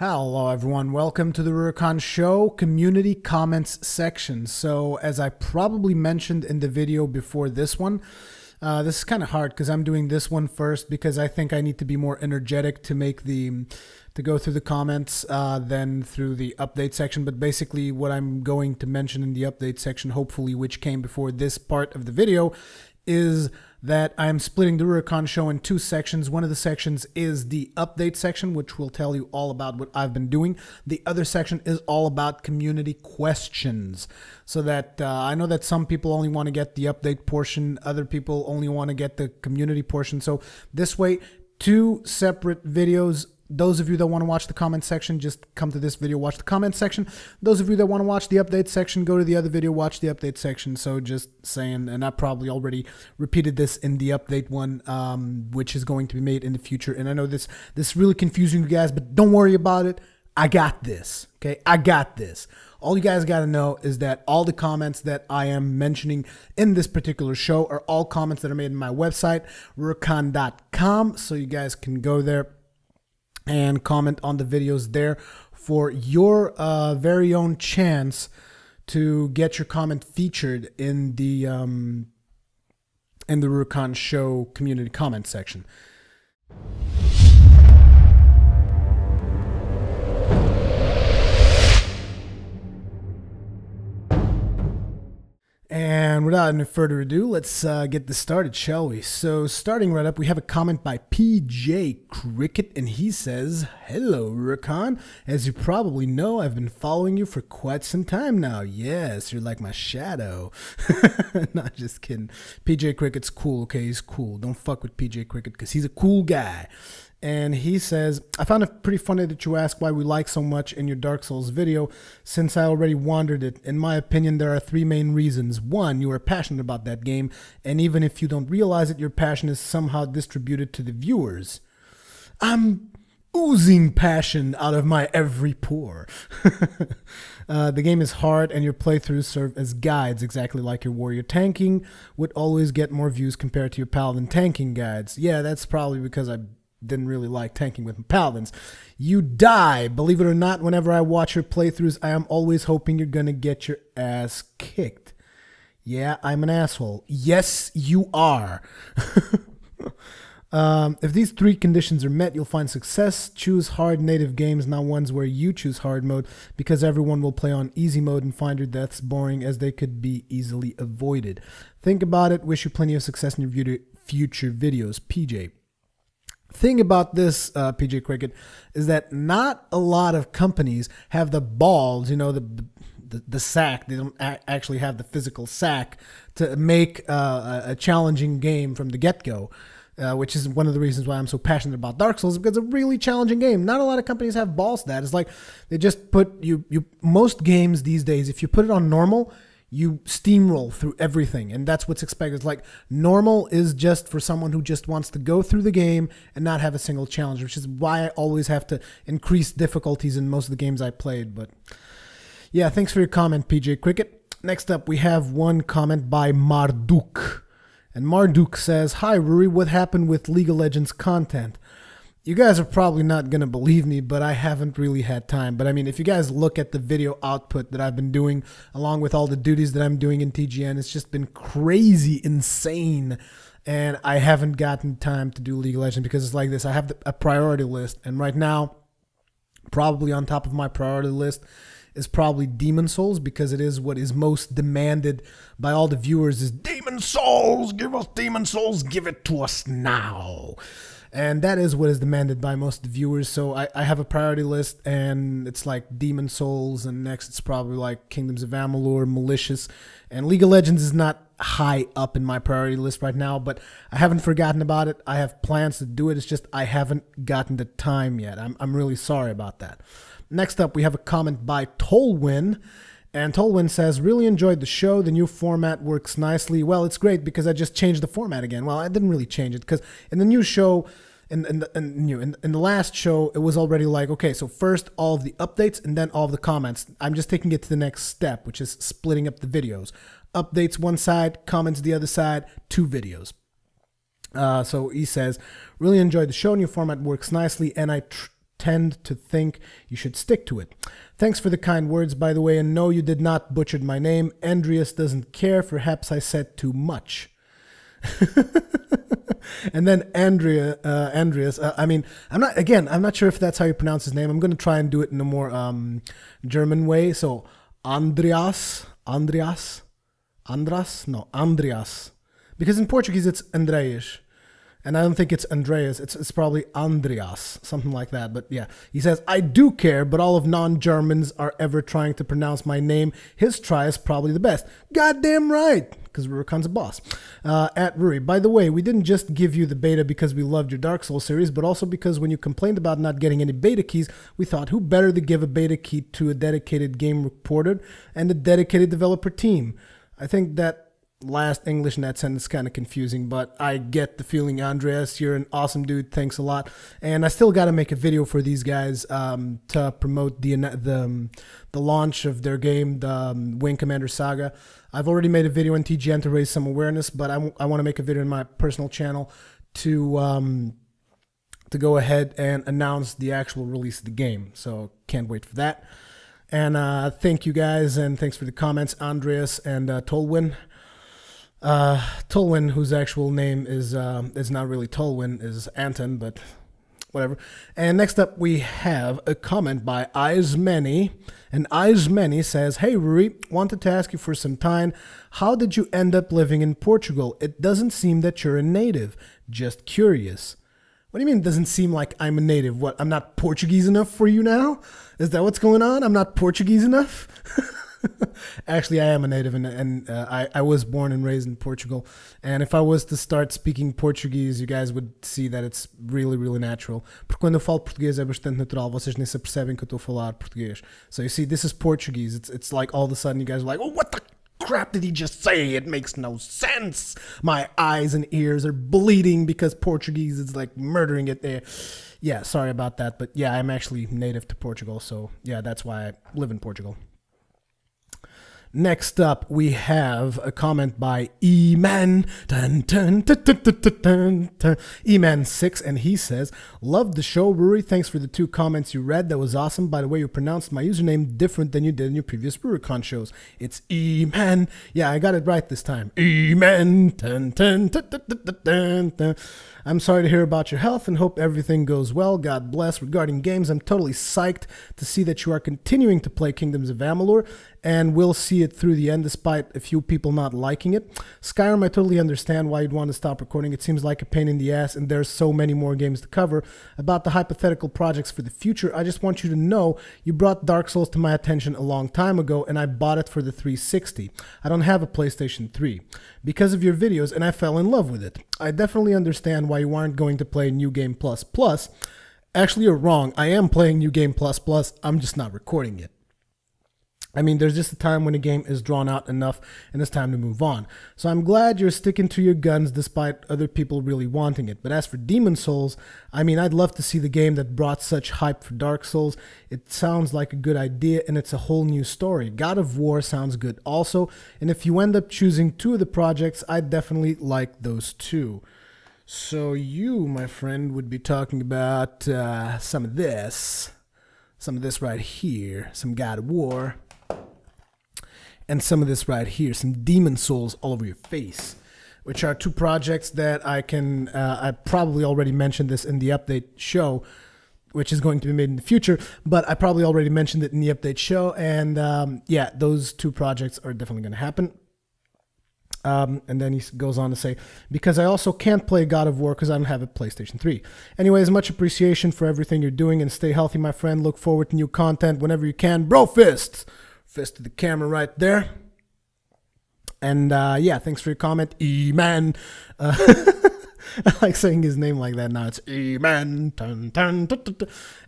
Hello everyone, welcome to the Rurikhan show community comments section. So as I probably mentioned in the video before this one, this is kind of hard because I'm doing this one first because I think I need to be more energetic to go through the comments than through the update section. But basically what I'm going to mention in the update section, hopefully, which came before this part of the video, is that I'm splitting the Rurikhan show in two sections. One of the sections is the update section, which will tell you all about what I've been doing. The other section is all about community questions. So that I know that some people only want to get the update portion, other people only want to get the community portion. So this way, two separate videos. Those of you that want to watch the comment section, just come to this video, watch the comment section. Those of you that want to watch the update section, go to the other video, watch the update section. So just saying, and I probably already repeated this in the update one, which is going to be made in the future. And I know this is really confusing you guys, but don't worry about it. I got this, okay? I got this. All you guys got to know is that all the comments that I am mentioning in this particular show are all comments that are made in my website, rurikhan.com. So you guys can go there and comment on the videos there for your very own chance to get your comment featured in the Rurikhan show community comment section. And without any further ado, let's get this started, shall we? So starting right up, we have a comment by PJ Cricket, and he says, "Hello, Rurikhan. As you probably know, I've been following you for quite some time now. Yes, you're like my shadow." Not just kidding. PJ Cricket's cool, okay? He's cool. Don't fuck with PJ Cricket because he's a cool guy. And he says, "I found it pretty funny that you ask why we like so much in your Dark Souls video, since I already wandered it. In my opinion, there are three main reasons. One, you are passionate about that game, and even if you don't realize it, your passion is somehow distributed to the viewers." I'm oozing passion out of my every pore. The game is hard, and your playthroughs serve as guides, exactly like your warrior tanking would always get more views compared to your paladin tanking guides. Yeah, that's probably because I didn't really like tanking with paladins. You die. Believe it or not, whenever I watch your playthroughs, I am always hoping you're gonna get your ass kicked. Yeah, I'm an asshole. Yes, you are. If these three conditions are met, you'll find success. Choose hard native games, not ones where you choose hard mode, because everyone will play on easy mode and find your deaths boring as they could be easily avoided. Think about it. Wish you plenty of success in your future videos, PJ. Thing about this, PJ Cricket, is that not a lot of companies have the balls, you know, the sack. They don't actually have the physical sack to make a challenging game from the get-go, which is one of the reasons why I'm so passionate about Dark Souls, because it's a really challenging game. Not a lot of companies have balls to that. It's like they just put most games these days, if you put it on normal, you steamroll through everything, and that's what's expected. It's like normal is just for someone who just wants to go through the game and not have a single challenge, which is why I always have to increase difficulties in most of the games I played. But yeah, thanks for your comment, PJ Cricket. Next up, we have one comment by Marduk. And Marduk says, "Hi, Ruri, what happened with League of Legends content?" You guys are probably not going to believe me, but I haven't really had time. But I mean, if you guys look at the video output that I've been doing, along with all the duties that I'm doing in TGN, it's just been crazy, insane. And I haven't gotten time to do League of Legends because it's like this. I have a priority list. And right now, probably on top of my priority list is probably Demon Souls, because it is what is most demanded by all the viewers is Demon Souls, give us Demon Souls, give it to us now. And that is what is demanded by most of the viewers. So I have a priority list, and it's like Demon Souls, and next it's probably like Kingdoms of Amalur, Malicious, and League of Legends is not high up in my priority list right now, but I haven't forgotten about it. I have plans to do it. It's just I haven't gotten the time yet. I'm really sorry about that. Next up, we have a comment by Tolwyn. And Tolwyn says, "Really enjoyed the show. The new format works nicely." Well, it's great because I just changed the format again. Well, I didn't really change it because in the new show, in the last show, it was already like, okay, so first all of the updates and then all of the comments. I'm just taking it to the next step, which is splitting up the videos. Updates one side, comments the other side, 2 videos. So he says, "Really enjoyed the show. New format works nicely, and I tend to think you should stick to it. Thanks for the kind words, by the way, and no, you did not butcher my name. Andreas doesn't care. Perhaps I said too much. And then Andreas, I mean, I'm not sure if that's how you pronounce his name. I'm going to try and do it in a more German way. So Andreas. Because in Portuguese it's Andreas. And I don't think it's Andreas. It's probably Andreas, something like that. But yeah, he says, I do care, but all of non-Germans are ever trying to pronounce my name. His try is probably the best. Goddamn right, because Rurikhan's a boss. At Ruri, by the way, we didn't just give you the beta because we loved your Dark Souls series, but also because when you complained about not getting any beta keys, we thought who better to give a beta key to a dedicated game reporter and a dedicated developer team. I think that last English in that sentence is kind of confusing, but I get the feeling. Andreas, you're an awesome dude. Thanks a lot. And I still got to make a video for these guys to promote the launch of their game, the Wing Commander Saga. I've already made a video on TGN to raise some awareness, but I want to make a video in my personal channel to go ahead and announce the actual release of the game. So can't wait for that. And thank you guys, and thanks for the comments, Andreas and Tolwyn. Tolwyn, whose actual name is not really Tolwyn, is Anton, but whatever. And next up we have a comment by Eyesmany, and Eyesmany says, hey Ruri, wanted to ask you for some time, how did you end up living in Portugal? It doesn't seem that you're a native, just curious. What do you mean it doesn't seem like I'm a native? What, I'm not Portuguese enough for you now? Is that what's going on? I'm not Portuguese enough? Actually, I am a native, and I was born and raised in Portugal. And if I was to start speaking Portuguese, you guys would see that it's really, really natural. Porque quando eu falo português é bastante natural. Vocês nem se percebem que eu estou a falar português. So you see, this is Portuguese. It's like all of a sudden you guys are like, oh, what the crap did he just say? It makes no sense. My eyes and ears are bleeding because Portuguese is like murdering it there. Yeah, sorry about that. But yeah, I'm actually native to Portugal. So yeah, that's why I live in Portugal. Next up, we have a comment by E-Man, E-Man6, and he says, loved the show, Ruri. Thanks for the 2 comments you read. That was awesome. By the way, you pronounced my username different than you did in your previous Rurikhan shows. It's E-Man. Yeah, I got it right this time. E-Man. I'm sorry to hear about your health and hope everything goes well. God bless. Regarding games, I'm totally psyched to see that you are continuing to play Kingdoms of Amalur, and we'll see it through the end despite a few people not liking it. Skyrim, I totally understand why you'd want to stop recording. It seems like a pain in the ass, and there's so many more games to cover. About the hypothetical projects for the future, I just want you to know you brought Dark Souls to my attention a long time ago, and I bought it for the 360. I don't have a PlayStation 3 because of your videos, and I fell in love with it. I definitely understand why you aren't going to play New Game Plus Plus. Actually, you're wrong. I am playing New Game Plus Plus. I'm just not recording it. I mean, there's just a time when a game is drawn out enough and it's time to move on. So I'm glad you're sticking to your guns despite other people really wanting it. But as for Demon Souls, I mean, I'd love to see the game that brought such hype for Dark Souls. It sounds like a good idea and it's a whole new story. God of War sounds good also. And if you end up choosing 2 of the projects, I'd definitely like those 2. So you, my friend, would be talking about some of this right here, some God of War. And some of this right here, some Demon Souls all over your face, which are 2 projects that I probably already mentioned this in the update show, which is going to be made in the future, but I probably already mentioned it in the update show, and yeah, those 2 projects are definitely going to happen. And then he goes on to say, because I also can't play God of War because I don't have a PlayStation 3. Anyways, much appreciation for everything you're doing, and stay healthy, my friend. Look forward to new content whenever you can. Bro fists! Fist to the camera right there. And yeah, thanks for your comment, E-Man. I like saying his name like that now. It's E-Man.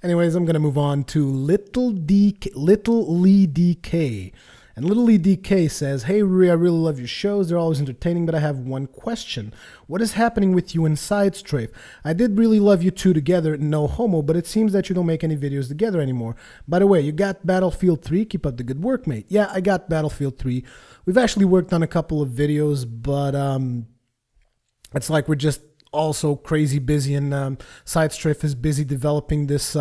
Anyways, I'm going to move on to Little Lee DK. And Little Lee DK says, hey Ruri, I really love your shows. They're always entertaining, but I have one question. What is happening with you and Side Strafe? I did really love you 2 together, no homo, but it seems that you don't make any videos together anymore. By the way, you got Battlefield 3? Keep up the good work, mate. Yeah, I got Battlefield 3. We've actually worked on a couple of videos, but it's like we're just also crazy busy, and Sidestrafe is busy developing this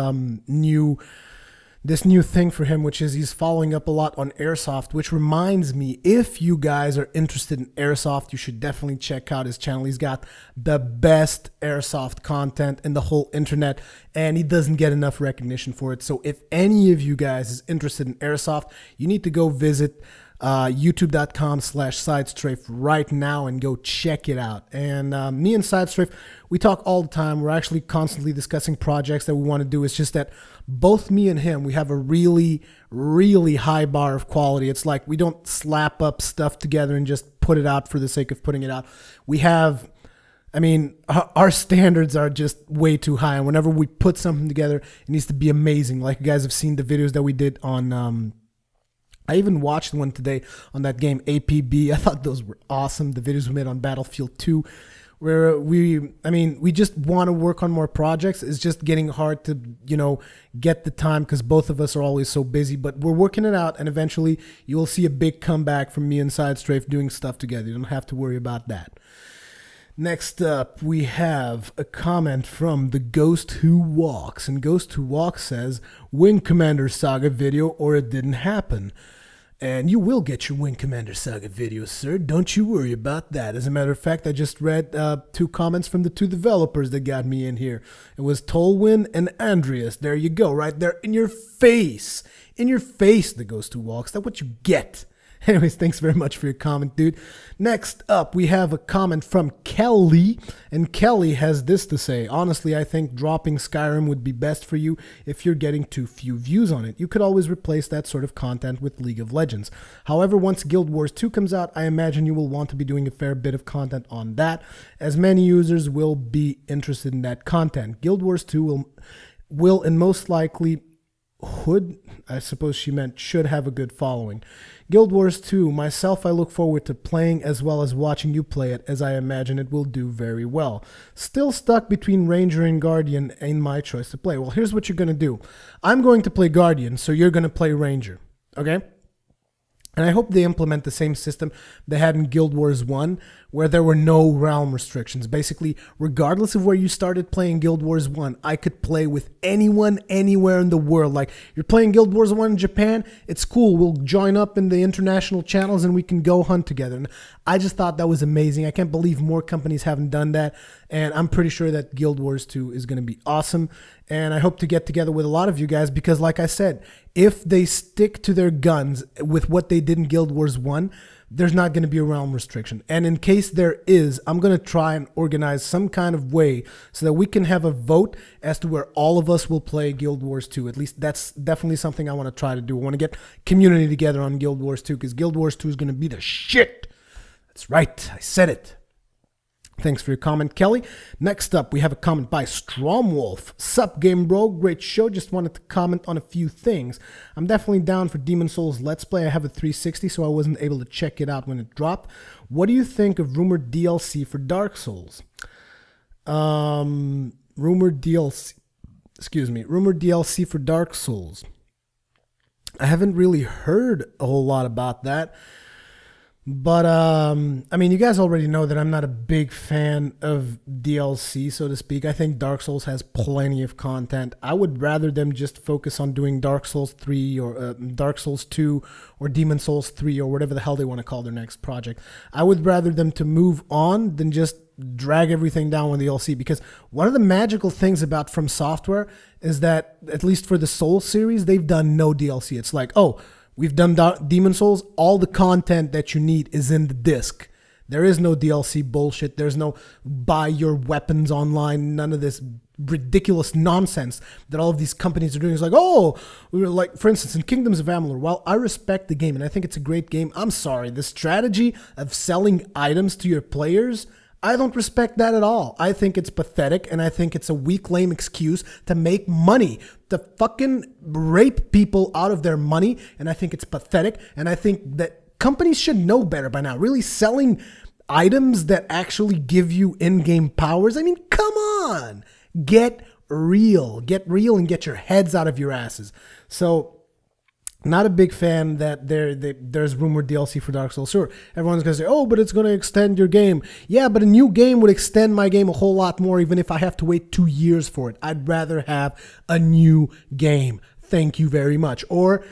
new thing for him, which is he's following up a lot on airsoft, which reminds me, if you guys are interested in airsoft, you should definitely check out his channel. He's got the best airsoft content in the whole internet, and he doesn't get enough recognition for it. So if any of you guys is interested in airsoft, you need to go visit youtube.com/Sidestrafe right now and go check it out. And me and Sidestrafe, we talk all the time. We're actually constantly discussing projects that we want to do. It's just that both me and him, we have a really, really high bar of quality. It's like we don't slap up stuff together and just put it out for the sake of putting it out. We have, I mean, our standards are just way too high. And whenever we put something together, it needs to be amazing. Like you guys have seen the videos that we did on, I even watched one today on that game APB. I thought those were awesome. The videos we made on Battlefield 2, where we just want to work on more projects. It's just getting hard to, get the time because both of us are always so busy, but we're working it out, and eventually you will see a big comeback from me and Sidestrafe doing stuff together. You don't have to worry about that. Next up, we have a comment from the Ghost Who Walks, and Ghost Who Walks says, Wing Commander Saga video or it didn't happen. And you will get your Wing Commander Saga video, sir. Don't you worry about that. As a matter of fact, I just read 2 comments from the 2 developers that got me in here. It was Tolwyn and Andreas. There you go, right there in your face. In your face, the Ghost Who Walks. That's what you get. Anyways, thanks very much for your comment, dude. Next up, we have a comment from Kelly, and Kelly has this to say. Honestly, I think dropping Skyrim would be best for you if you're getting too few views on it. You could always replace that sort of content with League of Legends. However, once Guild Wars 2 comes out, I imagine you will want to be doing a fair bit of content on that, as many users will be interested in that content. Guild Wars 2 will and most likely I suppose she meant should have a good following. Guild Wars 2, myself, I look forward to playing as well as watching you play it, as I imagine it will do very well. Still stuck between Ranger and Guardian in my choice to play. Well, here's what you're going to do. I'm going to play Guardian, so you're going to play Ranger, okay? And I hope they implement the same system they had in Guild Wars 1, where there were no realm restrictions. Basically, regardless of where you started playing Guild Wars 1, I could play with anyone, anywhere in the world. Like, you're playing Guild Wars 1 in Japan, it's cool. We'll join up in the international channels and we can go hunt together. And I just thought that was amazing. I can't believe more companies haven't done that. And I'm pretty sure that Guild Wars 2 is going to be awesome. And I hope to get together with a lot of you guys because, like I said, if they stick to their guns with what they did in Guild Wars 1, there's not going to be a realm restriction. And in case there is, I'm going to try and organize some kind of way so that we can have a vote as to where all of us will play Guild Wars 2. At least that's definitely something I want to try to do. I want to get community together on Guild Wars 2 because Guild Wars 2 is going to be the shit. That's right. I said it. Thanks for your comment, Kelly. Next up, we have a comment by Stromwolf. Sup, game bro? Great show. Just wanted to comment on a few things. I'm definitely down for Demon Souls Let's Play. I have a 360, so I wasn't able to check it out when it dropped. What do you think of rumored DLC for Dark Souls? Rumored DLC for Dark Souls. I haven't really heard a whole lot about that. But, I mean, you guys already know that I'm not a big fan of DLC, so to speak. I think Dark Souls has plenty of content. I would rather them just focus on doing Dark Souls 3 or Dark Souls 2 or Demon Souls 3 or whatever the hell they want to call their next project. I would rather them to move on than just drag everything down with DLC, because one of the magical things about From Software is that, at least for the Souls series, they've done no DLC. It's like, oh, we've done Demon Souls. All the content that you need is in the disc. There is no DLC bullshit. There's no buy your weapons online. None of this ridiculous nonsense that all of these companies are doing. It's like, oh, like, for instance, in Kingdoms of Amalur, while I respect the game and I think it's a great game, I'm sorry, the strategy of selling items to your players, I don't respect that at all. I think it's pathetic, and I think it's a weak, lame excuse to make money, to fucking rape people out of their money, and I think it's pathetic, and I think that companies should know better by now. Really selling items that actually give you in-game powers? I mean, come on! Get real. Get real and get your heads out of your asses. So, Not a big fan that there's rumored DLC for Dark Souls. Sure, everyone's gonna say, "Oh, but it's gonna extend your game." Yeah, but a new game would extend my game a whole lot more, even if I have to wait 2 years for it. I'd rather have a new game. Thank you very much. Or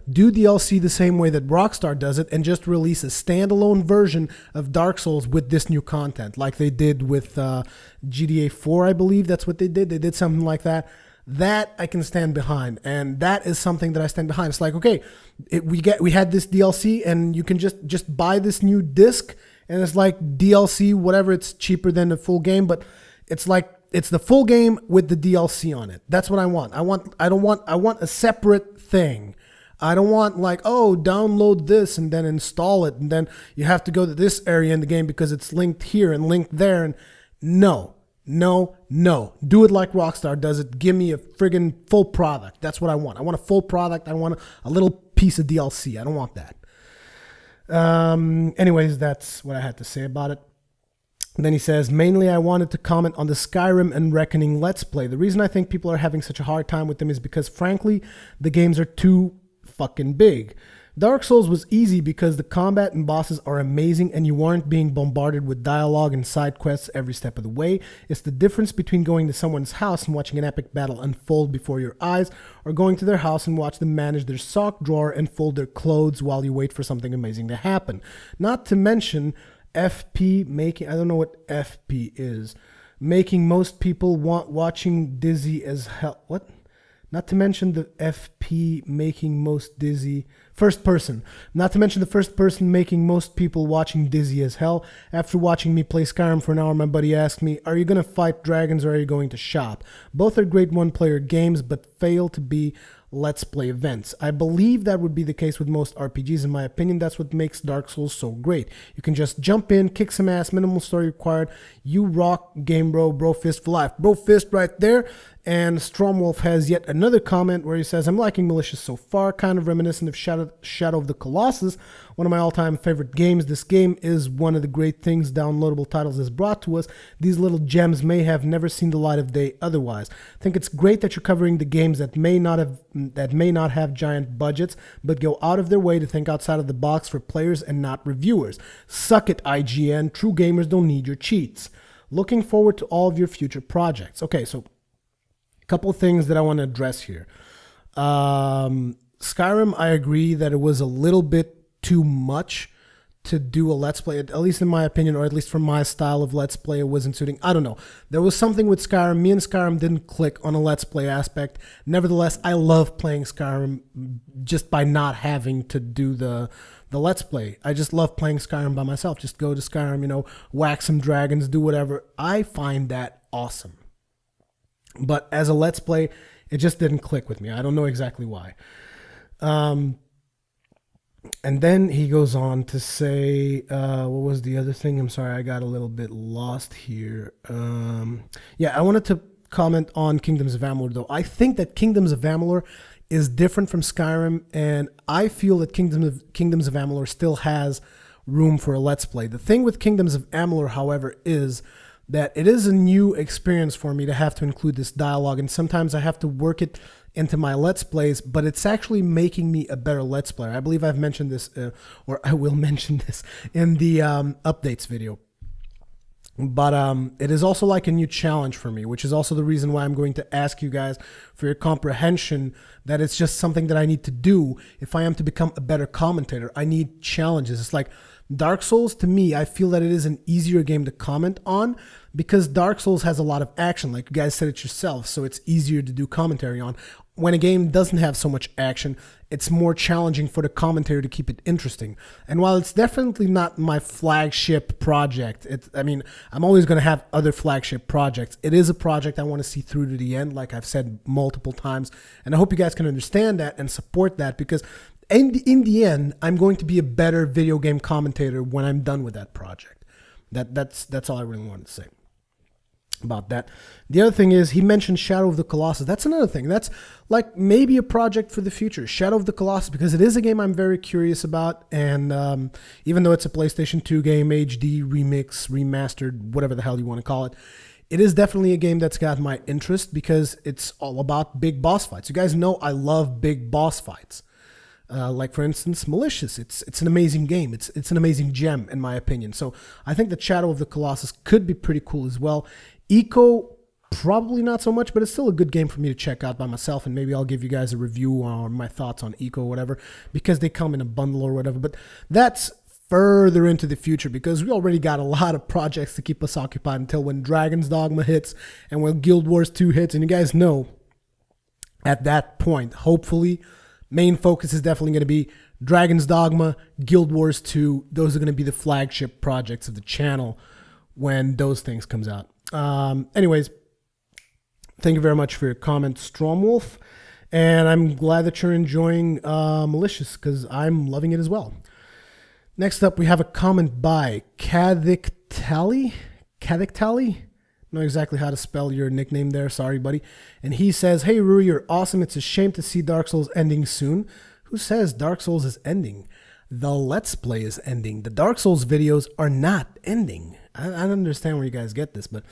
do DLC the same way that Rockstar does it and just release a standalone version of Dark Souls with this new content, like they did with GTA 4, I believe. That's what they did. They did something like that. That I can stand behind, and that is something that I stand behind. It's like, okay, we had this DLC, and you can just buy this new disc, and it's like DLC, whatever. It's cheaper than the full game, but it's like it's the full game with the DLC on it. That's what I want. I want a separate thing. I don't want like, oh, download this and then install it, and then you have to go to this area in the game because it's linked here and linked there. And no. Do it like Rockstar does it. Give me a friggin' full product. That's what I want. I want a full product. I want a little piece of DLC. I don't want that. Anyways, that's what I had to say about it. And then he says, mainly I wanted to comment on the Skyrim and Reckoning Let's Play. The reason I think people are having such a hard time with them is because, frankly, the games are too fucking big. Dark Souls was easy because the combat and bosses are amazing and you weren't being bombarded with dialogue and side quests every step of the way. It's the difference between going to someone's house and watching an epic battle unfold before your eyes, or going to their house and watch them manage their sock drawer and fold their clothes while you wait for something amazing to happen. Not to mention FP making, I don't know what FP is, making most people watching dizzy as hell. What? Not to mention the FP making most dizzy. First person. Not to mention the first person making most people watching dizzy as hell. After watching me play Skyrim for an hour, my buddy asked me, are you going to fight dragons or are you going to shop? Both are great one-player games, but fail to be Let's Play events. I believe that would be the case with most RPGs. In my opinion, that's what makes Dark Souls so great. You can just jump in, kick some ass, minimal story required. You rock, game bro fist for life. Bro fist right there. And Stromwolf has yet another comment where he says, I'm liking Malicious so far, kind of reminiscent of Shadow of the Colossus, one of my all-time favorite games. This game is one of the great things downloadable titles has brought to us. These little gems may have never seen the light of day otherwise. I think it's great that you're covering the games that may not have giant budgets, but go out of their way to think outside of the box for players and not reviewers. Suck it, IGN. True gamers don't need your cheats. Looking forward to all of your future projects. Okay, so couple of things that I want to address here. Skyrim, I agree that it was a little bit too much to do a Let's Play, at least in my opinion, or at least from my style of Let's Play, it wasn't suiting. I don't know. There was something with Skyrim. Me and Skyrim didn't click on a Let's Play aspect. Nevertheless, I love playing Skyrim just by not having to do the Let's Play. I just love playing Skyrim by myself. Just go to Skyrim, you know, whack some dragons, do whatever. I find that awesome. But as a Let's Play, it just didn't click with me. I don't know exactly why. And then he goes on to say, what was the other thing? I'm sorry, I got a little bit lost here. Yeah, I wanted to comment on Kingdoms of Amalur, though. I think that Kingdoms of Amalur is different from Skyrim, and I feel that Kingdoms of Amalur still has room for a Let's Play. The thing with Kingdoms of Amalur, however, is that it is a new experience for me to have to include this dialogue, and sometimes I have to work it into my Let's Plays, but it's actually making me a better Let's Player. I believe I've mentioned this, or I will mention this in the updates video. But it is also like a new challenge for me, which is also the reason why I'm going to ask you guys for your comprehension that it's just something that I need to do if I am to become a better commentator. I need challenges. It's like Dark Souls, to me, I feel that it is an easier game to comment on because Dark Souls has a lot of action, like you guys said it yourself, so it's easier to do commentary on. When a game doesn't have so much action, it's more challenging for the commentator to keep it interesting. And while it's definitely not my flagship project, I mean, I'm always going to have other flagship projects. It is a project I want to see through to the end, like I've said multiple times. And I hope you guys can understand that and support that, because in the end, I'm going to be a better video game commentator when I'm done with that project. That's all I really wanted to say about that. The other thing is, he mentioned Shadow of the Colossus. That's another thing. That's like maybe a project for the future, Shadow of the Colossus, because it is a game I'm very curious about. And even though it's a PlayStation 2 game, HD, remix, remastered, whatever the hell you want to call it, it is definitely a game that's got my interest because it's all about big boss fights. You guys know I love big boss fights. Like for instance, Malicious. It's an amazing game. It's an amazing gem in my opinion. So I think that Shadow of the Colossus could be pretty cool as well. Eco, probably not so much, but it's still a good game for me to check out by myself, and maybe I'll give you guys a review or my thoughts on Eco or whatever, because they come in a bundle or whatever. But that's further into the future, because we already got a lot of projects to keep us occupied until when Dragon's Dogma hits and when Guild Wars 2 hits. And you guys know at that point, hopefully, main focus is definitely going to be Dragon's Dogma, Guild Wars 2. Those are going to be the flagship projects of the channel when those things comes out. Anyways, thank you very much for your comment, Stromwolf, and I'm glad that you're enjoying Malicious, because I'm loving it as well. Next up, we have a comment by Kadictali. Kadictali? Know exactly how to spell your nickname there. Sorry, buddy. And he says, "Hey, Ruri, you're awesome. It's a shame to see Dark Souls ending soon." Who says Dark Souls is ending? The Let's Play is ending. The Dark Souls videos are not ending. I don't understand where you guys get this, but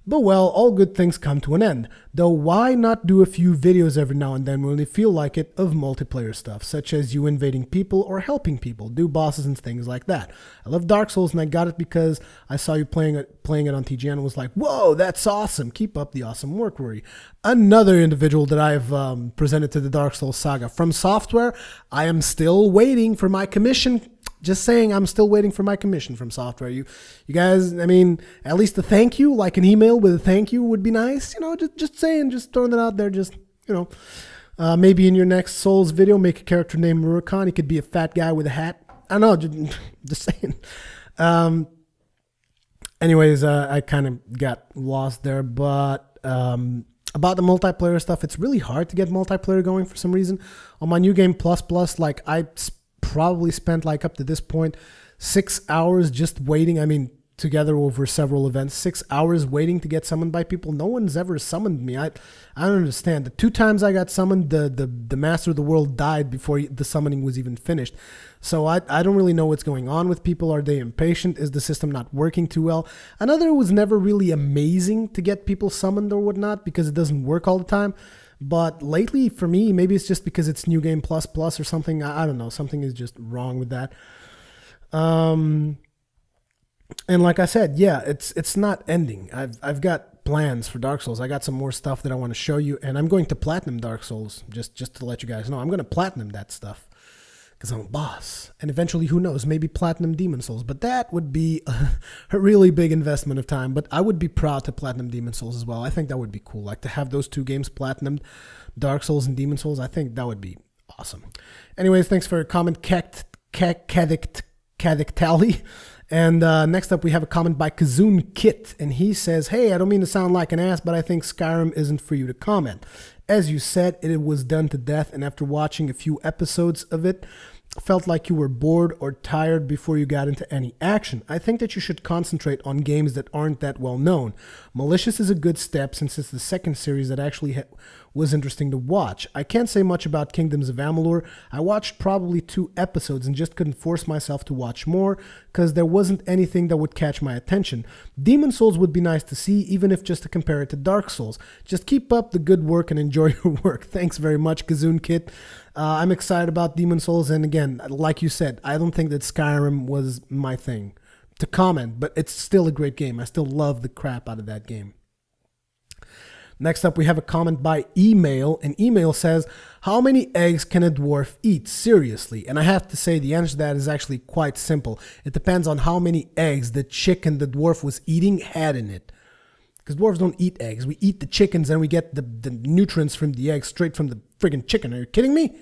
well, all good things come to an end. Though why not do a few videos every now and then when you feel like it of multiplayer stuff, such as you invading people or helping people, do bosses and things like that. I love Dark Souls, and I got it because I saw you playing it on TGN and was like, whoa, that's awesome. Keep up the awesome work, Rory. Another individual that I've presented to the Dark Souls saga. From Software, I am still waiting for my commission. Just saying, I'm still waiting for my commission from Software. You guys, I mean, at least a thank you, like an email with a thank you would be nice. You know, just saying, just throwing that out there. Just, you know, maybe in your next Souls video, make a character named Rurikhan. He could be a fat guy with a hat. I don't know, just saying. Anyways, I kind of got lost there, but about the multiplayer stuff, it's really hard to get multiplayer going for some reason. On my New Game Plus, like I probably spent like up to this point 6 hours just waiting. I mean, together over several events, 6 hours waiting to get summoned by people. No one's ever summoned me. I don't understand. The 2 times I got summoned, the Master of the World died before the summoning was even finished. So I don't really know what's going on with people. Are they impatient? Is the system not working too well? Another, it was never really amazing to get people summoned or whatnot because it doesn't work all the time. But lately, for me, maybe it's just because it's New Game Plus or something. I don't know. Something is just wrong with that. And like I said, yeah, it's not ending. I've got plans for Dark Souls. I got some more stuff that I want to show you, and I'm going to platinum Dark Souls. Just to let you guys know, I'm going to platinum that stuff because I'm a boss. And eventually, who knows? Maybe platinum Demon Souls. But that would be a really big investment of time. But I would be proud to platinum Demon Souls as well. I think that would be cool. Like to have those 2 games platinumed, Dark Souls and Demon Souls. I think that would be awesome. Anyways, thanks for your comment, Kadictali. And next up, we have a comment by Kazoon Kit. And he says, "Hey, I don't mean to sound like an ass, but I think Skyrim isn't for you to comment. As you said, it was done to death, and after watching a few episodes of it, felt like you were bored or tired before you got into any action. I think that you should concentrate on games that aren't that well known. Malicious is a good step since it's the second series that actually was interesting to watch. I can't say much about Kingdoms of Amalur. I watched probably 2 episodes and just couldn't force myself to watch more because there wasn't anything that would catch my attention. Demon Souls would be nice to see, even if just to compare it to Dark Souls. Just keep up the good work and enjoy your work." Thanks very much, Kazoon Kit. I'm excited about Demon Souls, and again, like you said, I don't think that Skyrim was my thing to comment, but it's still a great game. I still love the crap out of that game. Next up, we have a comment by Email, and Email says, "How many eggs can a dwarf eat? Seriously?" And I have to say the answer to that is actually quite simple. It depends on how many eggs the chicken the dwarf was eating had in it. Because dwarves don't eat eggs. We eat the chickens and we get the nutrients from the eggs straight from the friggin' chicken. Are you kidding me?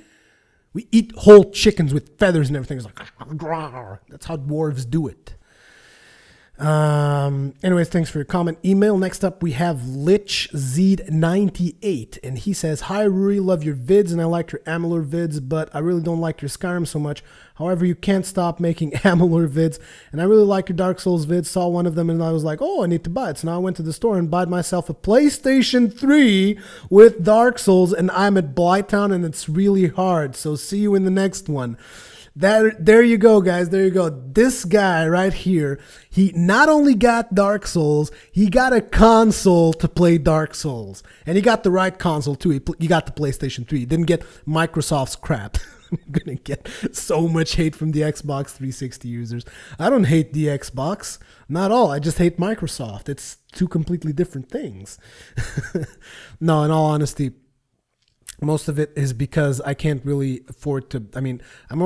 We eat whole chickens with feathers and everything. It's like, that's how dwarves do it. Anyways, thanks for your comment, Email. Next up, we have LichZeed98, and he says, "Hi, Ruri, love your vids, and I like your Amalur vids, but I really don't like your Skyrim so much. However, you can't stop making Amalur vids, and I really like your Dark Souls vids. Saw one of them, and I was like, oh, I need to buy it. So now I went to the store and bought myself a PlayStation 3 with Dark Souls, and I'm at Blighttown, and it's really hard. So see you in the next one." There you go, guys. There you go. This guy right here, he not only got Dark Souls, he got a console to play Dark Souls. And he got the right console, too. He got the PlayStation 3. He didn't get Microsoft's crap. I'm gonna get so much hate from the Xbox 360 users. I don't hate the Xbox, not at all. I just hate Microsoft. It's two completely different things. No, in all honesty, most of it is because I can't really afford to. I mean, I'm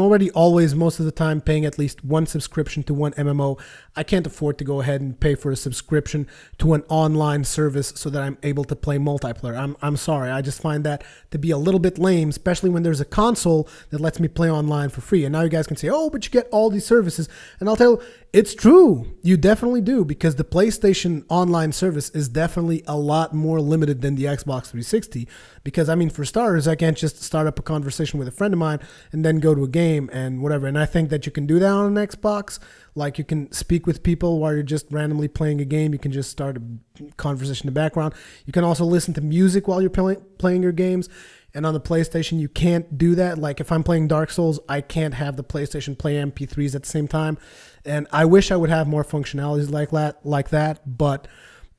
already always most of the time paying at least one subscription to one MMO. I can't afford to go ahead and pay for a subscription to an online service so that I'm able to play multiplayer. I'm sorry. I just find that to be a little bit lame, especially when there's a console that lets me play online for free. And now you guys can say, oh, but you get all these services. And I'll tell you, it's true. You definitely do, because the PlayStation online service is definitely a lot more limited than the Xbox 360. Because, I mean, for starters, I can't just start up a conversation with a friend of mine and then go to a game and whatever. And I think that you can do that on an Xbox. Like, you can speak with people while you're just randomly playing a game. You can just start a conversation in the background. You can also listen to music while you're playing your games. And on the PlayStation, you can't do that. Like, if I'm playing Dark Souls, I can't have the PlayStation play MP3s at the same time. And I wish I would have more functionalities like that. But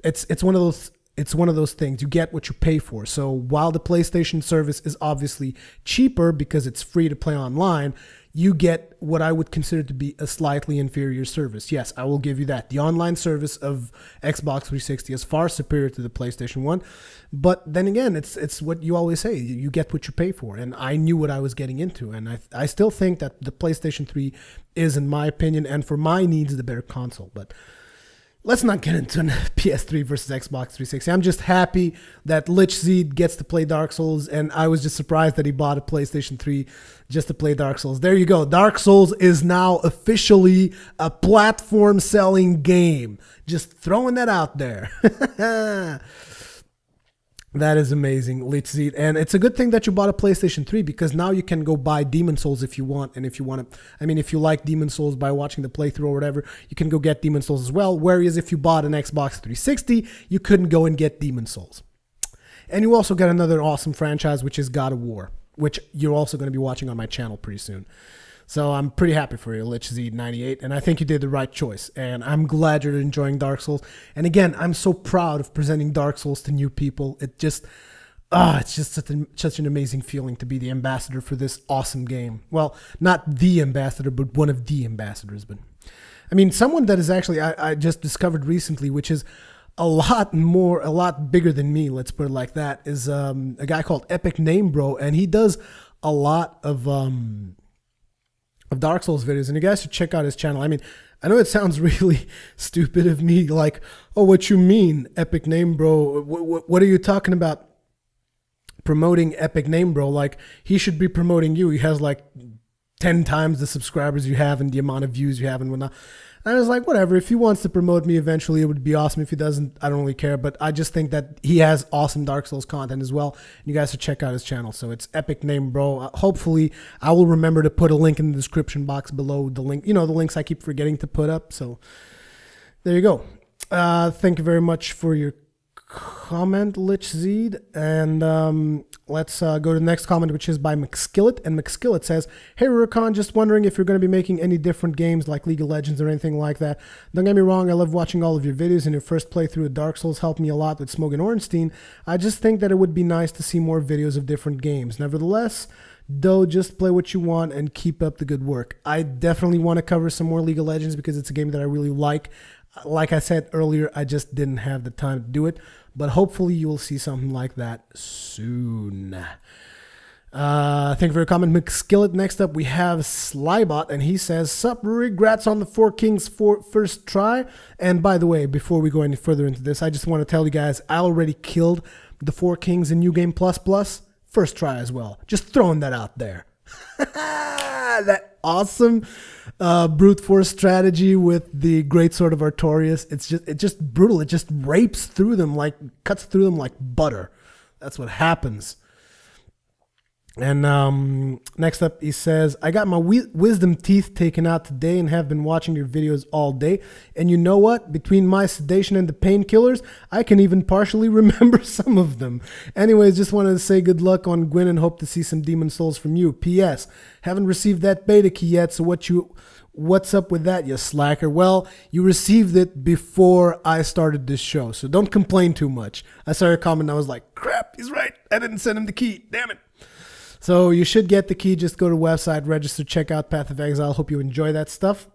it's one of those things. You get what you pay for. So while the PlayStation service is obviously cheaper because it's free to play online, you get what I would consider to be a slightly inferior service. Yes, I will give you that. The online service of Xbox 360 is far superior to the PlayStation 1. But then again, it's what you always say. You get what you pay for. And I knew what I was getting into. And I still think that the PlayStation 3 is, in my opinion, and for my needs, the better console. But let's not get into an PS3 versus Xbox 360. I'm just happy that Lich Zed gets to play Dark Souls, and I was just surprised that he bought a PlayStation 3 just to play Dark Souls. There you go. Dark Souls is now officially a platform-selling game. Just throwing that out there. That is amazing, Lich Zed. And it's a good thing that you bought a PlayStation 3, because now you can go buy Demon Souls if you want. And if you want to, I mean, if you like Demon Souls by watching the playthrough or whatever, you can go get Demon Souls as well. Whereas if you bought an Xbox 360, you couldn't go and get Demon Souls. And you also get another awesome franchise, which is God of War, which you're also going to be watching on my channel pretty soon. So I'm pretty happy for you, Lich Zed 98, and I think you did the right choice. And I'm glad you're enjoying Dark Souls. And again, I'm so proud of presenting Dark Souls to new people. It's just such an amazing feeling to be the ambassador for this awesome game. Well, not the ambassador, but one of the ambassadors. But I mean, someone that is actually I just discovered recently, which is a lot bigger than me, let's put it like that, is a guy called Epic Name Bro, and he does a lot of Dark Souls videos, and you guys should check out his channel. I mean, I know it sounds really stupid of me, like, oh, what you mean, Epic Name Bro? What are you talking about promoting Epic Name Bro? Like, he should be promoting you. He has like 10 times the subscribers you have and the amount of views you have and whatnot. And I was like, whatever, if he wants to promote me eventually, it would be awesome. If he doesn't, I don't really care. But I just think that he has awesome Dark Souls content as well. You guys should check out his channel. So it's Epic Name Bro. Hopefully, I will remember to put a link in the description box below. The link, the links I keep forgetting to put up. So there you go. Thank you very much for your comment, Lich Zed. And let's go to the next comment, which is by McSkillet. And McSkillet says, hey, Rurikhan, just wondering if you're going to be making any different games like League of Legends or anything like that. Don't get me wrong, I love watching all of your videos, and your first playthrough of Dark Souls helped me a lot with Smoke and Ornstein. I just think that it would be nice to see more videos of different games. Nevertheless, though, just play what you want and keep up the good work. I definitely want to cover some more League of Legends because it's a game that I really like. Like I said earlier, I just didn't have the time to do it. But hopefully you will see something like that soon. Thank you for your comment, McSkillet. Next up, we have Slybot, and he says, sup, regrats on the Four Kings first try. And by the way, before we go any further into this, I just want to tell you guys, I already killed the Four Kings in New Game Plus first try as well. Just throwing that out there. That awesome brute force strategy with the great sword of Artorias. It's just brutal. It just rapes through them, cuts through them like butter. That's what happens. And next up, he says, I got my wisdom teeth taken out today and have been watching your videos all day. And you know what? Between my sedation and the painkillers, I can even partially remember some of them. Anyways, just wanted to say good luck on Gwyn and hope to see some Demon Souls from you. P.S. Haven't received that beta key yet, so what's up with that, you slacker? Well, you received it before I started this show, so don't complain too much. I saw your comment and I was like, crap, he's right. I didn't send him the key. Damn it. So you should get the key. Just go to the website, register, check out Path of Exile. Hope you enjoy that stuff.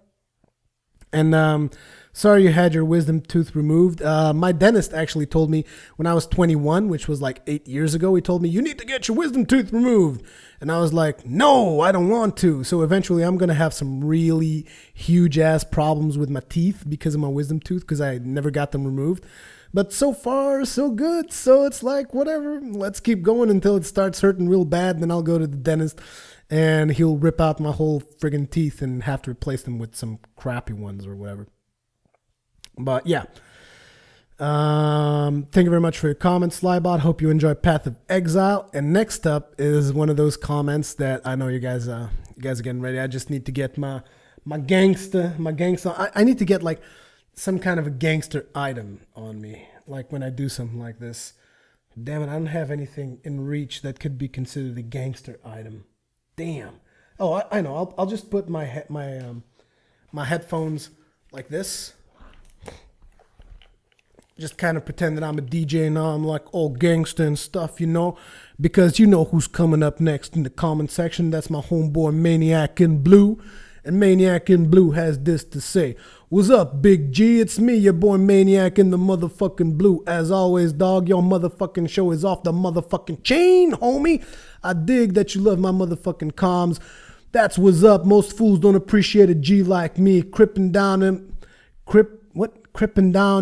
And sorry you had your wisdom tooth removed. My dentist actually told me when I was 21, which was like 8 years ago, he told me, you need to get your wisdom tooth removed. And I was like, no, I don't want to. So eventually I'm going to have some really huge ass problems with my teeth because of my wisdom tooth, because I never got them removed. But so far, so good. So it's like, whatever, let's keep going until it starts hurting real bad. And then I'll go to the dentist and he'll rip out my whole friggin' teeth and have to replace them with some crappy ones or whatever. But yeah. Thank you very much for your comments, Slybot. Hope you enjoy Path of Exile. And next up is one of those comments that I know you guys are getting ready. I just need to get my gangster. I need to get like some kind of a gangster item on me, like when I do something like this. Damn it, I don't have anything in reach that could be considered a gangster item. Damn. Oh, I know. I'll just put my headphones like this. Just kind of pretend that I'm a DJ now. I'm like all gangster and stuff, you know, because you know who's coming up next in the comment section. That's my homeboy Maniac in Blue. And Maniac in Blue has this to say. What's up, Big G? It's me, your boy Maniac in the motherfucking Blue. As always, dog, your motherfucking show is off the motherfucking chain, homie. I dig that you love my motherfucking comms. That's what's up. Most fools don't appreciate a G like me. Cripping down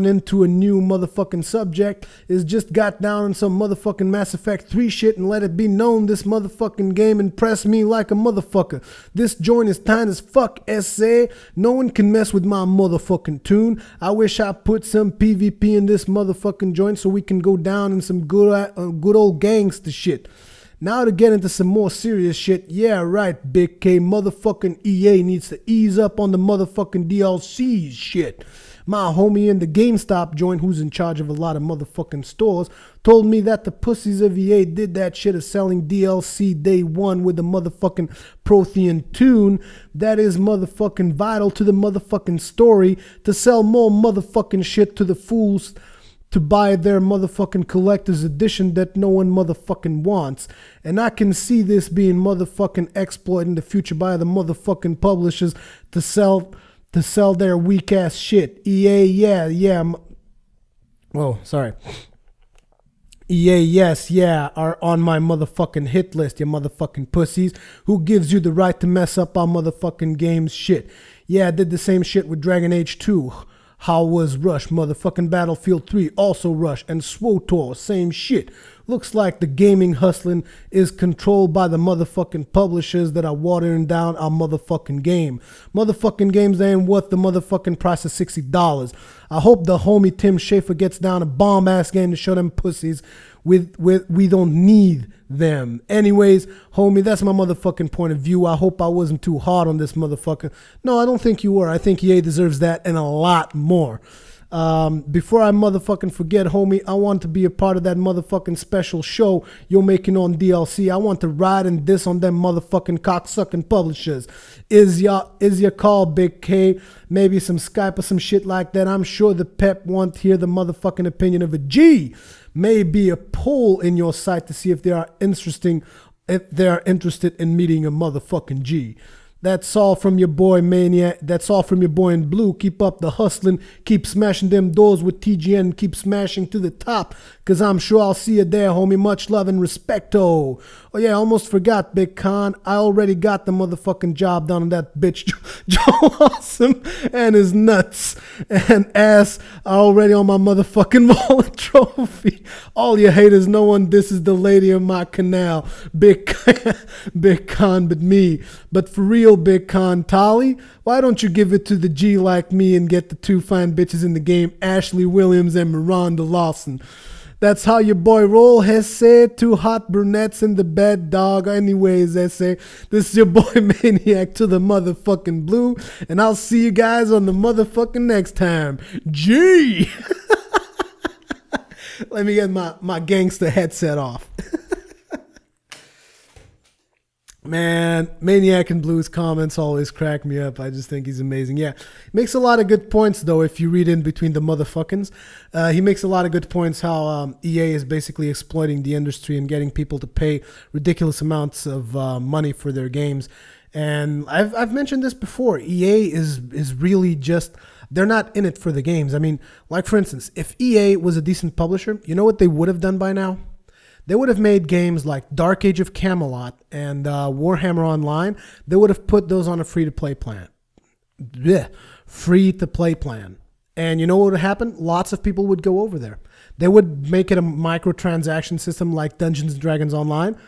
into a new motherfucking subject is just got down in some motherfucking Mass Effect 3 shit and let it be known this motherfucking game impressed me like a motherfucker. This joint is tight as fuck, SA. No one can mess with my motherfucking tune. I wish I put some PvP in this motherfucking joint so we can go down in some good old gangster shit. Now to get into some more serious shit. Yeah, right, Big K. Motherfucking EA needs to ease up on the motherfucking DLCs shit. My homie in the GameStop joint, who's in charge of a lot of motherfucking stores, told me that the pussies of EA did that shit of selling DLC day one with the motherfucking Prothean tune that is motherfucking vital to the motherfucking story to sell more motherfucking shit to the fools to buy their motherfucking collector's edition that no one motherfucking wants. And I can see this being motherfucking exploited in the future by the motherfucking publishers to sell their weak ass shit. EA, yeah. Whoa, sorry. EA, yes, yeah, are on my motherfucking hit list, you motherfucking pussies. Who gives you the right to mess up our motherfucking game's shit? Yeah, I did the same shit with Dragon Age 2. How was Rush? Motherfucking Battlefield 3 also Rush. And SWTOR, same shit. Looks like the gaming hustling is controlled by the motherfucking publishers that are watering down our motherfucking game. Motherfucking games, they ain't worth the motherfucking price of $60. I hope the homie Tim Schafer gets down a bomb-ass game to show them pussies we don't need them. Anyways, homie, that's my motherfucking point of view. I hope I wasn't too hard on this motherfucker. No, I don't think you were. I think EA deserves that and a lot more. Before I motherfucking forget, homie, I want to be a part of that motherfucking special show you're making on DLC. I want to ride and diss on them motherfucking cocksucking publishers. Is your call, Big K? Maybe some Skype or some shit like that. I'm sure the pep want to hear the motherfucking opinion of a G. Maybe a poll in your site to see if they are interested in meeting a motherfucking G. That's all from your boy Maniac. That's all from your boy in Blue. Keep up the hustling. Keep smashing them doors with TGN. Keep smashing to the top. Because I'm sure I'll see you there, homie. Much love and respecto. Oh, yeah, I almost forgot, Big Con. I already got the motherfucking job done on that bitch, Joe Awesome, and his nuts and ass are already on my motherfucking wallet trophy. All you haters, no one disses the lady in my canal. Big Con but me. But for real, Big Con Tolly, why don't you give it to the G like me and get the two fine bitches in the game, Ashley Williams and Miranda Lawson? That's how your boy roll, Hesse. Two hot brunettes in the bed, dog. Anyways, Hesse, this is your boy Maniac to the motherfucking Blue, and I'll see you guys on the motherfucking next time. G! Let me get my gangster headset off. Man, Maniac in Blue's comments always crack me up. I just think he's amazing. Yeah, makes a lot of good points though. If you read in between the motherfuckings, he makes a lot of good points. How EA is basically exploiting the industry and getting people to pay ridiculous amounts of money for their games. And I've mentioned this before. EA is really just, they're not in it for the games. I mean, like for instance, if EA was a decent publisher, you know what they would have done by now? They would have made games like Dark Age of Camelot and Warhammer Online. They would have put those on a free-to-play plan. Blech. Free-to-play plan. And you know what would happen? Lots of people would go over there. They would make it a microtransaction system like Dungeons & Dragons Online.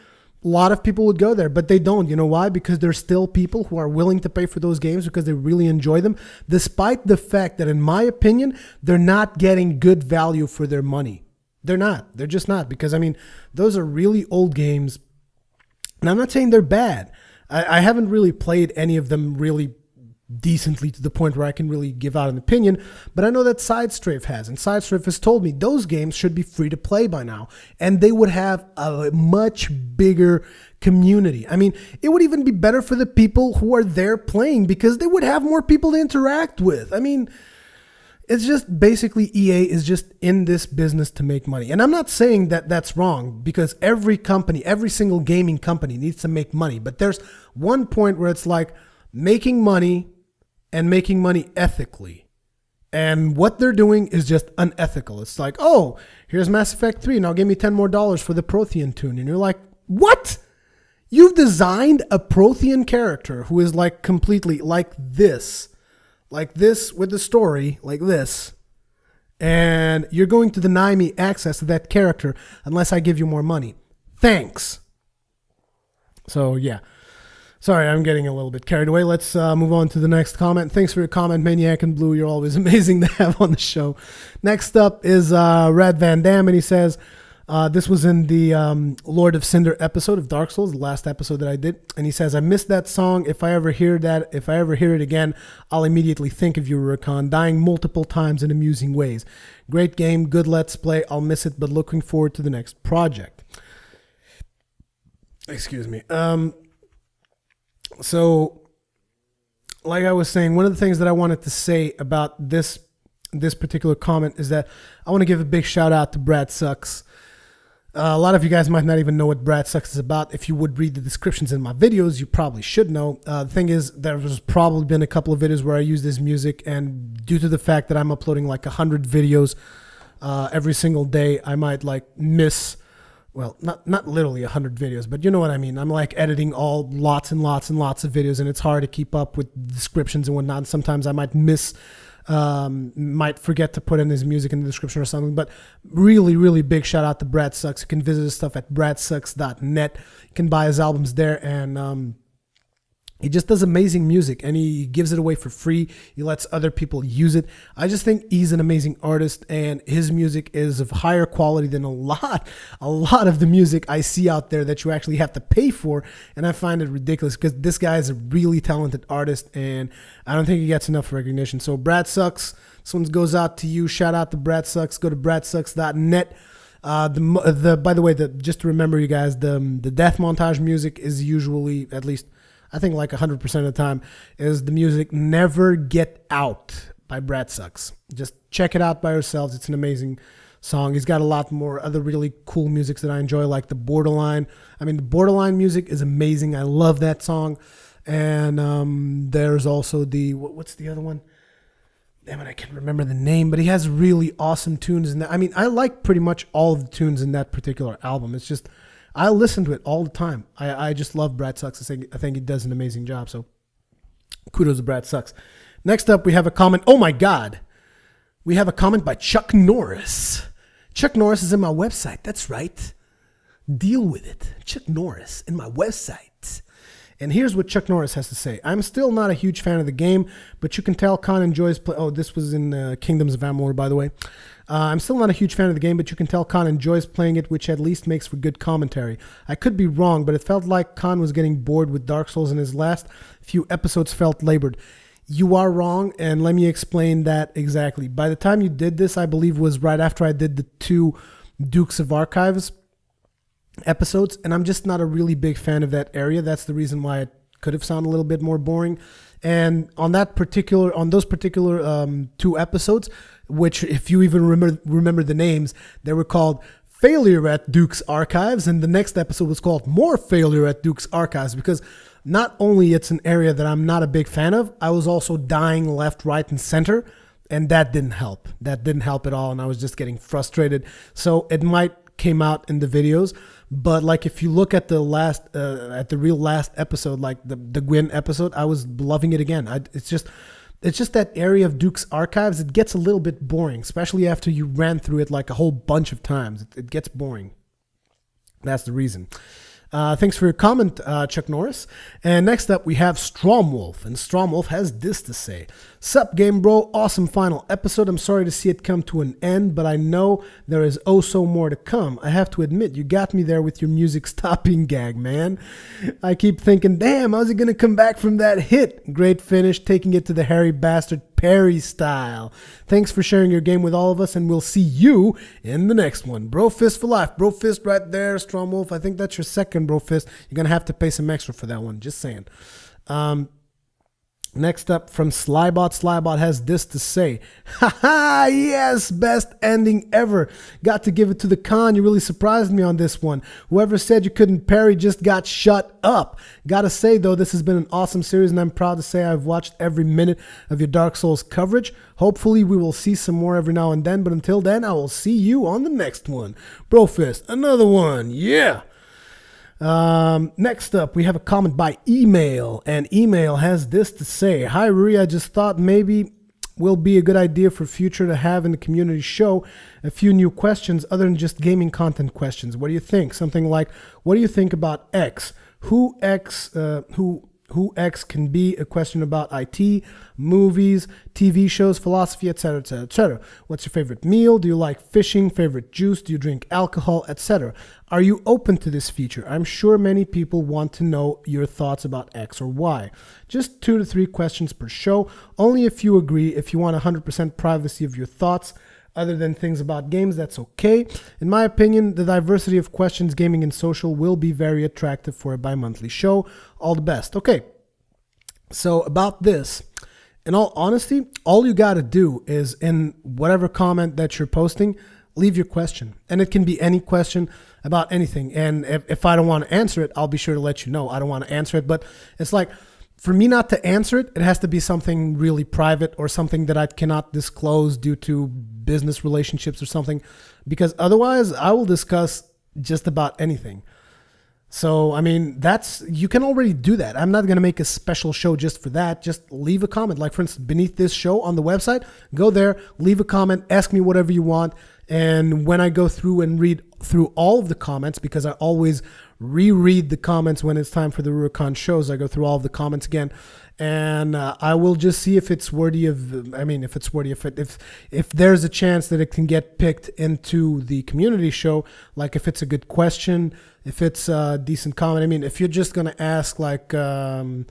A lot of people would go there, but they don't. You know why? Because there's still people who are willing to pay for those games because they really enjoy them, despite the fact that, in my opinion, they're not getting good value for their money. They're not. They're just not. Because, I mean, those are really old games. And I'm not saying they're bad. I haven't really played any of them really decently to the point where I can really give out an opinion. But I know that Sidestrafe has. And Sidestrafe has told me those games should be free to play by now. And they would have a much bigger community. I mean, it would even be better for the people who are there playing because they would have more people to interact with. I mean, it's just basically EA is just in this business to make money. And I'm not saying that that's wrong because every company, every single gaming company needs to make money. But there's one point where it's like making money and making money ethically. And what they're doing is just unethical. It's like, oh, here's Mass Effect 3. Now give me $10 more for the Prothean tune. And you're like, what? You've designed a Prothean character who is like completely like this with the story like this, and you're going to deny me access to that character unless I give you more money. Thanks. So yeah, sorry, I'm getting a little bit carried away. Let's move on to the next comment. Thanks for your comment, Maniac in Blue. You're always amazing to have on the show. Next up is Rad Van Dam, and he says, this was in the Lord of Cinder episode of Dark Souls, the last episode that I did. And he says, I missed that song. If I ever hear it again, I'll immediately think of you, Rurikhan, dying multiple times in amusing ways. Great game, good let's play. I'll miss it, but looking forward to the next project. Excuse me. So, like I was saying, one of the things that I wanted to say about this particular comment is that I want to give a big shout out to Brad Sucks. A lot of you guys might not even know what Brad Sucks is about. If you would read the descriptions in my videos, you probably should know. The thing is, there's probably been a couple of videos where I use this music, and due to the fact that I'm uploading like 100 videos every single day, I might like miss, well, not literally 100 videos, but you know what I mean. I'm like editing lots and lots and lots of videos, and it's hard to keep up with descriptions and whatnot. And sometimes I might might forget to put in his music in the description or something. But really, really big shout out to Brad Sucks. You can visit his stuff at bradsucks.net. You can buy his albums there, and he just does amazing music, and he gives it away for free. He lets other people use it. I just think he's an amazing artist, and his music is of higher quality than a lot of the music I see out there that you actually have to pay for. And I find it ridiculous because this guy is a really talented artist, and I don't think he gets enough recognition. So Brad Sucks, this one goes out to you. Shout out to Brad Sucks. Go to bradsucks.net. By the way, just to remember, you guys, the death montage music is usually, at least I think like 100% of the time, is the music Never Get Out by Brad Sucks. Just check it out by yourselves. It's an amazing song. He's got a lot more other really cool music that I enjoy, like the Borderline. I mean, the Borderline music is amazing. I love that song. And there's also what's the other one? Damn it, I can't remember the name, but he has really awesome tunes in that. I mean, I like pretty much all of the tunes in that particular album. It's just, I listen to it all the time. I just love Brad Sucks. I think he does an amazing job. So kudos to Brad Sucks. Next up, we have a comment. Oh my God. We have a comment by Chuck Norris. Chuck Norris is in my website. That's right. Deal with it. Chuck Norris in my website. And here's what Chuck Norris has to say. I'm still not a huge fan of the game, but you can tell Khan enjoys play. Oh, this was in Kingdoms of Amalur, by the way. I'm still not a huge fan of the game, but you can tell Khan enjoys playing it, which at least makes for good commentary. I could be wrong, but it felt like Khan was getting bored with Dark Souls, and his last few episodes felt labored. You are wrong, and let me explain that exactly. By the time you did this, I believe was right after I did the 2 Dukes of Archives. episodes, and I'm just not a really big fan of that area. That's the reason why it could have sounded a little bit more boring. And on those particular 2 episodes, which if you even remember the names, they were called Failure at Duke's Archives, and the next episode was called More Failure at Duke's Archives, because not only it's an area that I'm not a big fan of, I was also dying left, right, and center, and that didn't help. That didn't help at all, and I was just getting frustrated. So it might came out in the videos, but like if you look at the real last episode, like the Gwyn episode, I was loving it again. It's just that area of Duke's Archives. It gets a little bit boring, especially after you ran through it like a whole bunch of times. It gets boring. That's the reason. Thanks for your comment, Chuck Norris. And next up, we have Stromwolf. And Stromwolf has this to say. Sup, Game Bro. Awesome final episode. I'm sorry to see it come to an end, but I know there is oh so more to come. I have to admit, you got me there with your music stopping gag, man. I keep thinking, damn, how's he going to come back from that hit? Great finish, taking it to the hairy bastard Perry style. Thanks for sharing your game with all of us, and we'll see you in the next one. Bro Fist for life. Bro Fist right there, Stromwolf. I think that's your second Bro Fist. You're going to have to pay some extra for that one. Just saying. Next up from Slybot. Slybot has this to say. Haha, yes, best ending ever. Got to give it to the Khan. You really surprised me on this one. Whoever said you couldn't parry just got shut up. Gotta say though, this has been an awesome series, and I'm proud to say I've watched every minute of your Dark Souls coverage. Hopefully we will see some more every now and then, but until then, I will see you on the next one. Brofist, another one. Yeah. Next up, we have a comment by Email, and Email has this to say. Hi, Ruri, I just thought maybe will be a good idea for future to have in the community show a few new questions other than just gaming content questions. What do you think? Something like, what do you think about X? Who X can be, a question about IT, movies, TV shows, philosophy, etc., etc., etc. What's your favorite meal? Do you like fishing? Favorite juice? Do you drink alcohol, etc.? Are you open to this feature? I'm sure many people want to know your thoughts about X or Y. Just 2 to 3 questions per show. Only if you agree. If you want 100% privacy of your thoughts, other than things about games, that's okay. In my opinion, the diversity of questions, gaming and social, will be very attractive for a bi-monthly show. All the best. Okay, so about this, in all honesty, all you got to do is in whatever comment that you're posting, leave your question. And it can be any question about anything. And if I don't want to answer it, I'll be sure to let you know. I don't want to answer it, but it's like, for me not to answer it, it has to be something really private or something that I cannot disclose due to business relationships or something, because otherwise I will discuss just about anything. So, I mean, you can already do that. I'm not going to make a special show just for that. Just leave a comment. Like, for instance, beneath this show on the website, go there, leave a comment, ask me whatever you want. And when I go through and read through all of the comments, because I always reread the comments when it's time for the Rurikhan shows, I go through all of the comments again, and I will just see if it's worthy of, if there's a chance that it can get picked into the community show, like if it's a good question, if it's a decent comment. I mean, if you're just going to ask like, I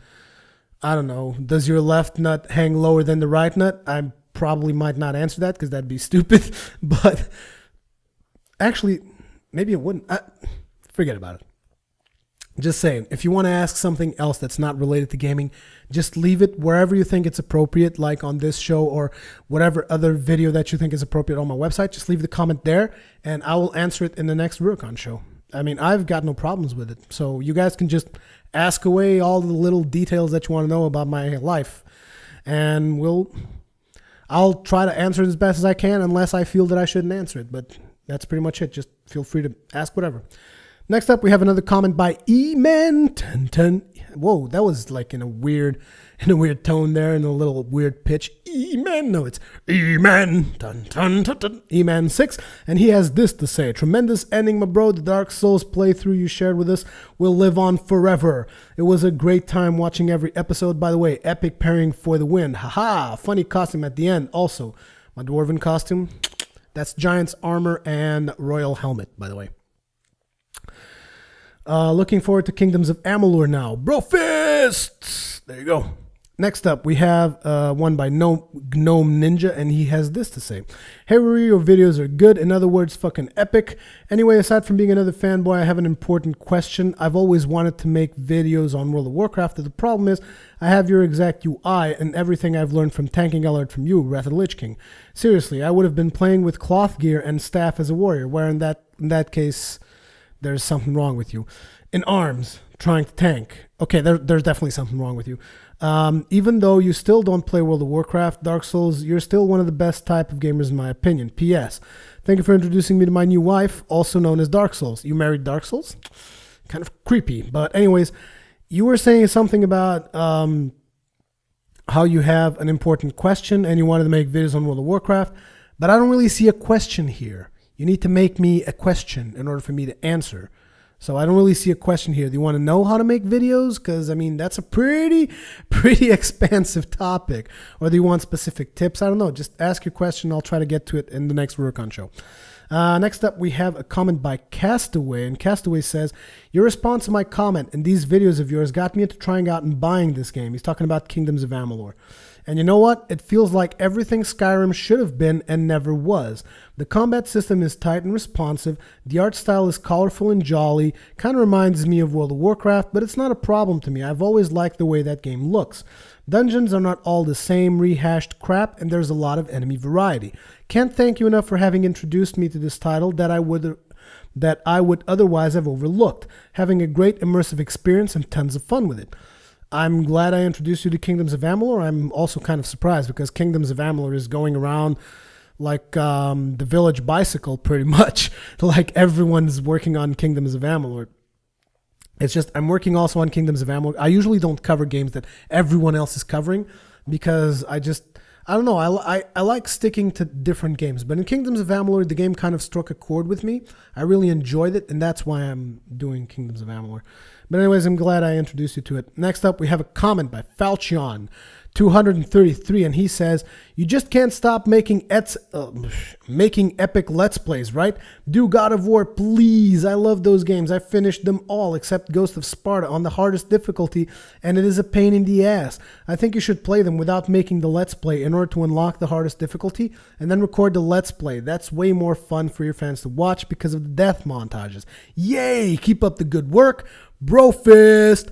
don't know, does your left nut hang lower than the right nut? I probably might not answer that because that'd be stupid, but actually, maybe it wouldn't. Forget about it. Just saying, if you want to ask something else that's not related to gaming, just leave it wherever you think it's appropriate, like on this show or whatever other video that you think is appropriate on my website. Just leave the comment there, and I will answer it in the next Rurikhan show. I mean, I've got no problems with it. So you guys can just ask away all the little details that you want to know about my life, and I'll try to answer it as best as I can, unless I feel that I shouldn't answer it. But that's pretty much it. Just feel free to ask whatever. Next up, we have another comment by E-Man. Whoa, that was like in a weird tone there, in a little weird pitch. E-Man, no, it's E-Man. E-Man 6, and he has this to say: tremendous ending, my bro. The Dark Souls playthrough you shared with us will live on forever. It was a great time watching every episode. By the way, epic pairing for the win. Haha, funny costume at the end. Also, my dwarven costume. That's Giant's armor and royal helmet, by the way. Looking forward to Kingdoms of Amalur now. Bro fists! There you go. Next up, we have one by Gnome Ninja, and he has this to say. Hey, Ruri, your videos are good. In other words, fucking epic. Anyway, aside from being another fanboy, I have an important question. I've always wanted to make videos on World of Warcraft, but the problem is I have your exact UI and everything I've learned from tanking I learned from you, Wrath of the Lich King. Seriously, I would have been playing with cloth gear and staff as a warrior, where in that case, there's something wrong with you. In arms, trying to tank. Okay, there's definitely something wrong with you. Even though you still don't play World of Warcraft, Dark Souls, you're still one of the best type of gamers in my opinion. P.S. Thank you for introducing me to my new wife, also known as Dark Souls. You married Dark Souls? Kind of creepy. But anyways, you were saying something about how you have an important question and you wanted to make videos on World of Warcraft, but I don't really see a question here. You need to make me a question in order for me to answer. So I don't really see a question here. Do you want to know how to make videos? Because, I mean, that's a pretty expansive topic. Or do you want specific tips? I don't know. Just ask your question. I'll try to get to it in the next Rurikhan show. Next up, we have a comment by Castaway. And Castaway says, your response to my comment in these videos of yours got me into trying out and buying this game. He's talking about Kingdoms of Amalur. And you know what? It feels like everything Skyrim should have been and never was. The combat system is tight and responsive. The art style is colorful and jolly. Kind of reminds me of World of Warcraft, but it's not a problem to me. I've always liked the way that game looks. Dungeons are not all the same rehashed crap, and there's a lot of enemy variety. Can't thank you enough for having introduced me to this title that I would otherwise have overlooked. Having a great immersive experience and tons of fun with it. I'm glad I introduced you to Kingdoms of Amalur. I'm also kind of surprised because Kingdoms of Amalur is going around like the village bicycle pretty much. Like everyone's working on Kingdoms of Amalur. It's just I'm working also on Kingdoms of Amalur. I usually don't cover games that everyone else is covering because I don't know. I like sticking to different games. But in Kingdoms of Amalur, the game kind of struck a chord with me. I really enjoyed it, and that's why I'm doing Kingdoms of Amalur. But anyways, I'm glad I introduced you to it. Next up, we have a comment by Falchion 233, and he says, you just can't stop making epic Let's Plays, right? Do God of War, please. I love those games. I finished them all except Ghost of Sparta on the hardest difficulty, and it is a pain in the ass. I think you should play them without making the Let's Play in order to unlock the hardest difficulty, and then record the Let's Play. That's way more fun for your fans to watch because of the death montages. Yay! Keep up the good work. Bro fist.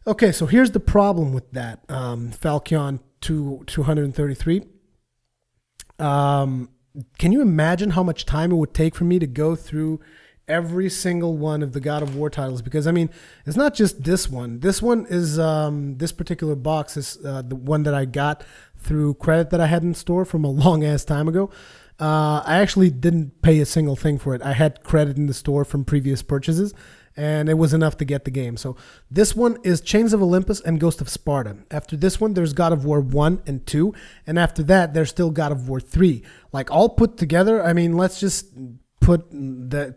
Okay, so here's the problem with that, Falcon 233. Can you imagine how much time it would take for me to go through every single one of the God of War titles? Because, I mean, it's not just this one. This one is, this particular box is the one that I got through credit that I had in store from a long-ass time ago. I actually didn't pay a single thing for it. I had credit in the store from previous purchases, and it was enough to get the game. So this one is Chains of Olympus and Ghost of Sparta. After this one, there's God of War 1 and 2. And after that, there's still God of War 3. Like, all put together, I mean, let's just put,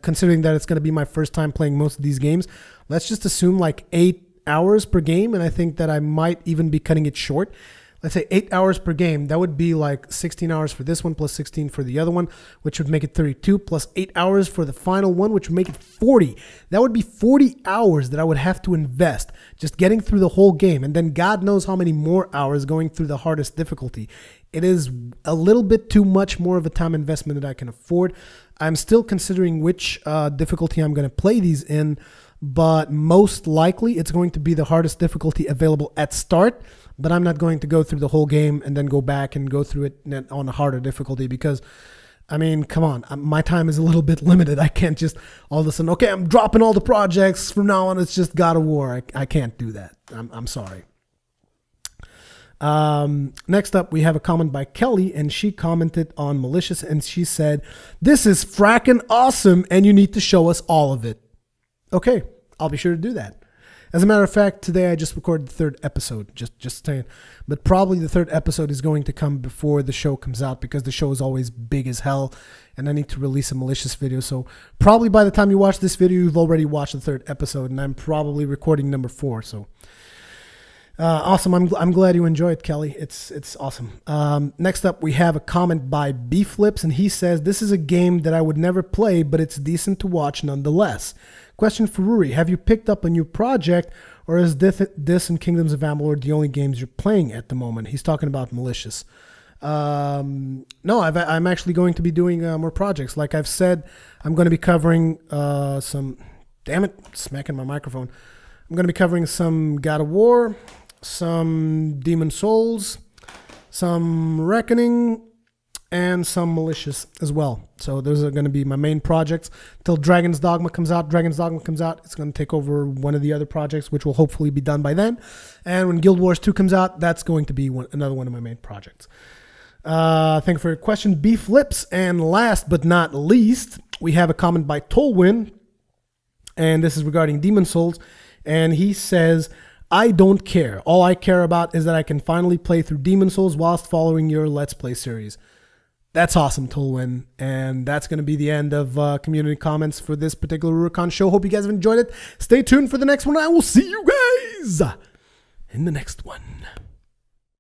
considering that it's going to be my first time playing most of these games, let's just assume like 8 hours per game. And I think that I might even be cutting it short. Let's say 8 hours per game. That would be like 16 hours for this one plus 16 for the other one, which would make it 32 plus 8 hours for the final one, which would make it 40. That would be 40 hours that I would have to invest just getting through the whole game. And then God knows how many more hours going through the hardest difficulty. It is a little bit too much more of a time investment that I can afford. I'm still considering which difficulty I'm going to play these in, but most likely it's going to be the hardest difficulty available at start. But I'm not going to go through the whole game and then go back and go through it on a harder difficulty because, I mean, come on, my time is a little bit limited. I can't just all of a sudden, okay, I'm dropping all the projects. From now on, it's just God of War. I can't do that. I'm sorry. Next up, we have a comment by Kelly, and she commented on Malicious, and she said, this is fracking awesome, and you need to show us all of it. Okay, I'll be sure to do that. As a matter of fact, today I just recorded the 3rd episode, just saying. But probably the 3rd episode is going to come before the show comes out because the show is always big as hell and I need to release a Malicious video. So probably by the time you watch this video, you've already watched the 3rd episode and I'm probably recording number 4. So awesome. I'm glad you enjoyed, Kelly. It's awesome. Next up, we have a comment by B-Flips, and he says, this is a game that I would never play, but it's decent to watch nonetheless. Question for Ruri. Have you picked up a new project, or is this and Kingdoms of Amalur the only games you're playing at the moment? He's talking about Malicious. No, I'm actually going to be doing more projects. Like I've said, I'm going to be covering some... Damn it, smacking my microphone. I'm going to be covering some God of War, some Demon Souls, some Reckoning, and some Malicious as well. So those are going to be my main projects till Dragon's Dogma comes out. Dragon's Dogma comes out, it's going to take over one of the other projects, which will hopefully be done by then. And when Guild Wars 2 comes out, that's going to be another one of my main projects. Thank you for your question, B Flips. And last but not least, we have a comment by Tolwyn, and this is regarding Demon Souls. And he says, I don't care. All I care about is that I can finally play through Demon Souls whilst following your Let's Play series. That's awesome, Tolwyn. And that's going to be the end of community comments for this particular Rurikhan show. Hope you guys have enjoyed it. Stay tuned for the next one. I will see you guys in the next one.